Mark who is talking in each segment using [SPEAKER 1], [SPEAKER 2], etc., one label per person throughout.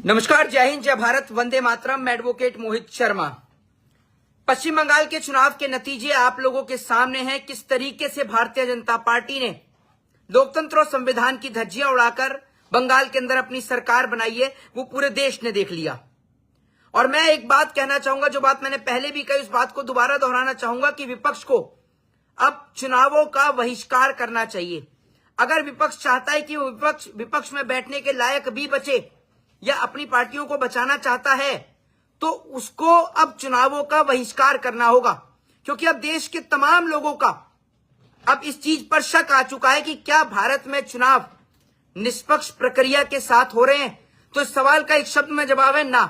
[SPEAKER 1] नमस्कार, जय हिंद, जय भारत, वंदे मातरम। मैं एडवोकेट मोहित शर्मा। पश्चिम बंगाल के चुनाव के नतीजे आप लोगों के सामने हैं। किस तरीके से भारतीय जनता पार्टी ने लोकतंत्र और संविधान की धज्जियां उड़ाकर बंगाल के अंदर अपनी सरकार बनाई है, वो पूरे देश ने देख लिया। और मैं एक बात कहना चाहूंगा, जो बात मैंने पहले भी कही, उस बात को दोबारा दोहराना चाहूंगा कि विपक्ष को अब चुनावों का बहिष्कार करना चाहिए। अगर विपक्ष चाहता है कि वो विपक्ष में बैठने के लायक भी बचे या अपनी पार्टियों को बचाना चाहता है, तो उसको अब चुनावों का बहिष्कार करना होगा। क्योंकि अब देश के तमाम लोगों का अब इस चीज पर शक आ चुका है कि क्या भारत में चुनाव निष्पक्ष प्रक्रिया के साथ हो रहे हैं। तो इस सवाल का एक शब्द में जवाब है ना।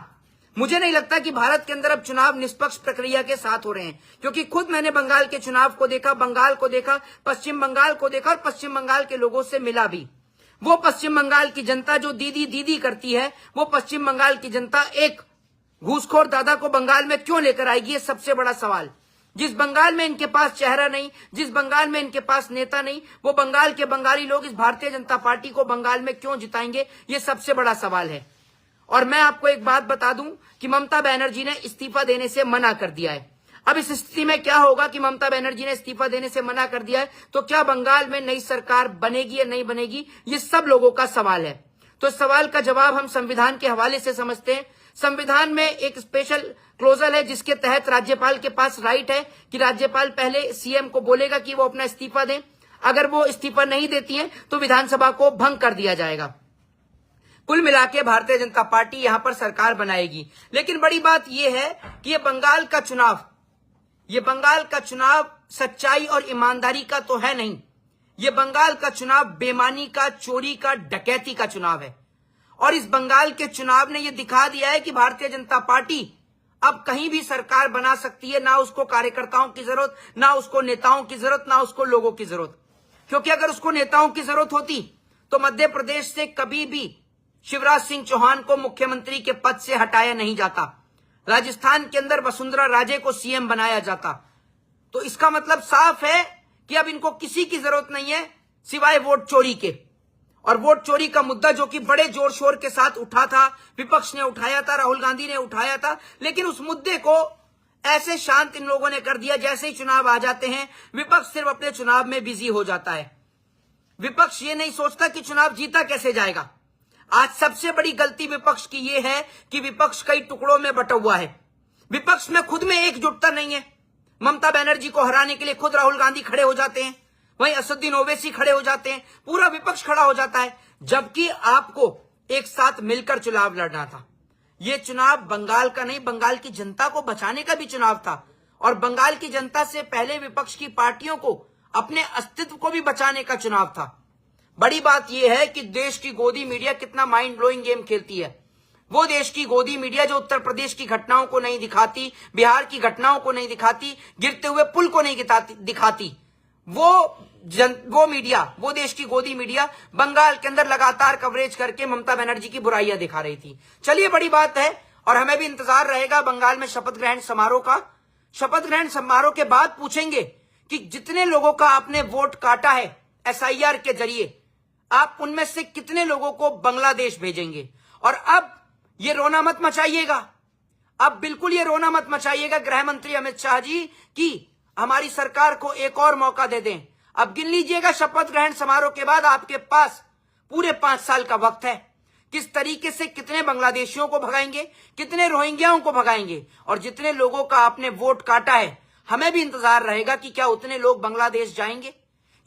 [SPEAKER 1] मुझे नहीं लगता कि भारत के अंदर अब चुनाव निष्पक्ष प्रक्रिया के साथ हो रहे हैं, क्योंकि खुद मैंने बंगाल के चुनाव को देखा, बंगाल को देखा, पश्चिम बंगाल को देखा और पश्चिम बंगाल के लोगों से मिला भी। वो पश्चिम बंगाल की जनता जो दीदी दीदी करती है, वो पश्चिम बंगाल की जनता एक घूसखोर दादा को बंगाल में क्यों लेकर आएगी, ये सबसे बड़ा सवाल। जिस बंगाल में इनके पास चेहरा नहीं, जिस बंगाल में इनके पास नेता नहीं, वो बंगाल के बंगाली लोग इस भारतीय जनता पार्टी को बंगाल में क्यों जिताएंगे, ये सबसे बड़ा सवाल है। और मैं आपको एक बात बता दूं कि ममता बनर्जी ने इस्तीफा देने से मना कर दिया है। अब इस स्थिति में क्या होगा कि ममता बनर्जी ने इस्तीफा देने से मना कर दिया है, तो क्या बंगाल में नई सरकार बनेगी या नहीं बनेगी, ये सब लोगों का सवाल है। तो इस सवाल का जवाब हम संविधान के हवाले से समझते हैं। संविधान में एक स्पेशल क्लोजल है जिसके तहत राज्यपाल के पास राइट है कि राज्यपाल पहले सीएम को बोलेगा कि वो अपना इस्तीफा दें। अगर वो इस्तीफा नहीं देती है तो विधानसभा को भंग कर दिया जाएगा। कुल मिलाके भारतीय जनता पार्टी यहां पर सरकार बनाएगी। लेकिन बड़ी बात यह है कि ये बंगाल का चुनाव सच्चाई और ईमानदारी का तो है नहीं। ये बंगाल का चुनाव बेईमानी का, चोरी का, डकैती का चुनाव है। और इस बंगाल के चुनाव ने यह दिखा दिया है कि भारतीय जनता पार्टी अब कहीं भी सरकार बना सकती है। ना उसको कार्यकर्ताओं की जरूरत, ना उसको नेताओं की जरूरत, ना उसको लोगों की जरूरत। क्योंकि अगर उसको नेताओं की जरूरत होती तो मध्य प्रदेश से कभी भी शिवराज सिंह चौहान को मुख्यमंत्री के पद से हटाया नहीं जाता। राजस्थान के अंदर वसुंधरा राजे को सीएम बनाया जाता। तो इसका मतलब साफ है कि अब इनको किसी की जरूरत नहीं है सिवाय वोट चोरी के। और वोट चोरी का मुद्दा जो कि बड़े जोर शोर के साथ उठा था, विपक्ष ने उठाया था, राहुल गांधी ने उठाया था, लेकिन उस मुद्दे को ऐसे शांत इन लोगों ने कर दिया। जैसे ही चुनाव आ जाते हैं, विपक्ष सिर्फ अपने चुनाव में बिजी हो जाता है। विपक्ष ये नहीं सोचता कि चुनाव जीता कैसे जाएगा। आज सबसे बड़ी गलती विपक्ष की यह है कि विपक्ष कई टुकड़ों में बटा हुआ है। विपक्ष में खुद में एकजुटता नहीं है। ममता बनर्जी को हराने के लिए खुद राहुल गांधी खड़े हो जाते हैं, वहीं असदुद्दीन ओवैसी खड़े हो जाते हैं, पूरा विपक्ष खड़ा हो जाता है, जबकि आपको एक साथ मिलकर चुनाव लड़ना था। यह चुनाव बंगाल का नहीं, बंगाल की जनता को बचाने का भी चुनाव था। और बंगाल की जनता से पहले विपक्ष की पार्टियों को अपने अस्तित्व को भी बचाने का चुनाव था। बड़ी बात यह है कि देश की गोदी मीडिया कितना माइंड ब्लोइंग गेम खेलती है। वो देश की गोदी मीडिया जो उत्तर प्रदेश की घटनाओं को नहीं दिखाती, बिहार की घटनाओं को नहीं दिखाती, गिरते हुए पुल को नहीं दिखाती, वो मीडिया, वो देश की गोदी मीडिया बंगाल के अंदर लगातार कवरेज करके ममता बनर्जी की बुराइयां दिखा रही थी। चलिए, बड़ी बात है और हमें भी इंतजार रहेगा बंगाल में शपथ ग्रहण समारोह का। शपथ ग्रहण समारोह के बाद पूछेंगे कि जितने लोगों का आपने वोट काटा है एसआईआर के जरिए, आप उनमें से कितने लोगों को बांग्लादेश भेजेंगे। और अब ये रोना मत मचाइएगा, अब बिल्कुल ये रोना मत मचाइएगा गृह मंत्री अमित शाह जी कि हमारी सरकार को एक और मौका दे दें। अब गिन लीजिएगा, शपथ ग्रहण समारोह के बाद आपके पास पूरे 5 साल का वक्त है। किस तरीके से कितने बांग्लादेशियों को भगाएंगे, कितने रोहिंग्याओं को भगाएंगे, और जितने लोगों का आपने वोट काटा है, हमें भी इंतजार रहेगा कि क्या उतने लोग बांग्लादेश जाएंगे।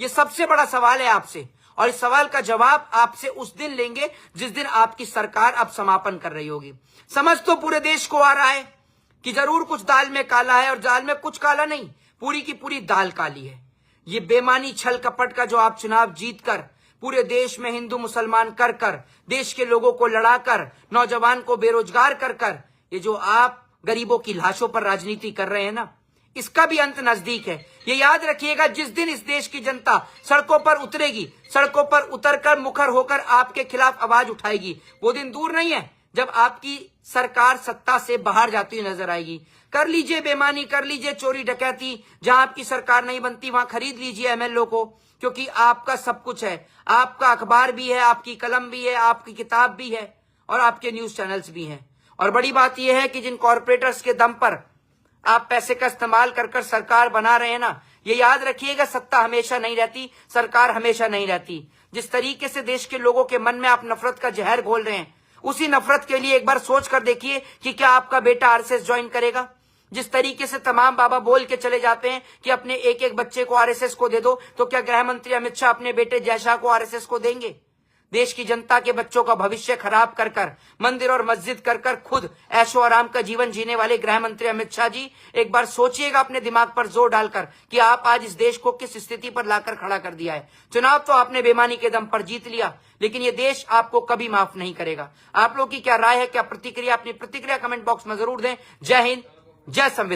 [SPEAKER 1] ये सबसे बड़ा सवाल है आपसे, और इस सवाल का जवाब आपसे उस दिन लेंगे जिस दिन आपकी सरकार अब समापन कर रही होगी। समझ तो पूरे देश को आ रहा है कि जरूर कुछ दाल में काला है, और दाल में कुछ काला नहीं, पूरी की पूरी दाल काली है। ये बेमानी छल कपट का जो आप चुनाव जीतकर पूरे देश में हिंदू मुसलमान कर कर, देश के लोगों को लड़ाकर, नौजवान को बेरोजगार कर कर, ये जो आप गरीबों की लाशों पर राजनीति कर रहे हैं ना, इसका भी अंत नजदीक है। ये याद रखिएगा, जिस दिन इस देश की जनता सड़कों पर उतरेगी, सड़कों पर उतरकर मुखर होकर आपके खिलाफ आवाज उठाएगी, वो दिन दूर नहीं है जब आपकी सरकार सत्ता से बाहर जाती हुई नजर आएगी। कर लीजिए बेईमानी, कर लीजिए चोरी डकैती, जहां आपकी सरकार नहीं बनती वहां खरीद लीजिए एमएलए को, क्योंकि आपका सब कुछ है। आपका अखबार भी है, आपकी कलम भी है, आपकी किताब भी है, और आपके न्यूज चैनल्स भी हैं। और बड़ी बात यह है कि जिन कॉरपोरेटर्स के दम पर आप पैसे का इस्तेमाल कर सरकार बना रहे हैं ना, ये याद रखिएगा, सत्ता हमेशा नहीं रहती, सरकार हमेशा नहीं रहती। जिस तरीके से देश के लोगों के मन में आप नफरत का जहर घोल रहे हैं, उसी नफरत के लिए एक बार सोच कर देखिए कि क्या आपका बेटा आरएसएस ज्वाइन करेगा। जिस तरीके से तमाम बाबा बोल के चले जाते हैं कि अपने एक एक बच्चे को आरएसएस को दे दो, तो क्या गृह मंत्री अमित शाह अपने बेटे जय शाह को आरएसएस को देंगे? देश की जनता के बच्चों का भविष्य खराब कर मंदिर और मस्जिद कर खुद ऐशो आराम का जीवन जीने वाले गृह मंत्री अमित शाह जी, एक बार सोचिएगा अपने दिमाग पर जोर डालकर कि आप आज इस देश को किस स्थिति पर लाकर खड़ा कर दिया है। चुनाव तो आपने बेईमानी के दम पर जीत लिया, लेकिन ये देश आपको कभी माफ नहीं करेगा। आप लोग की क्या राय है, क्या प्रतिक्रिया? अपनी प्रतिक्रिया कमेंट बॉक्स में जरूर दें। जय हिंद, जय संविधान।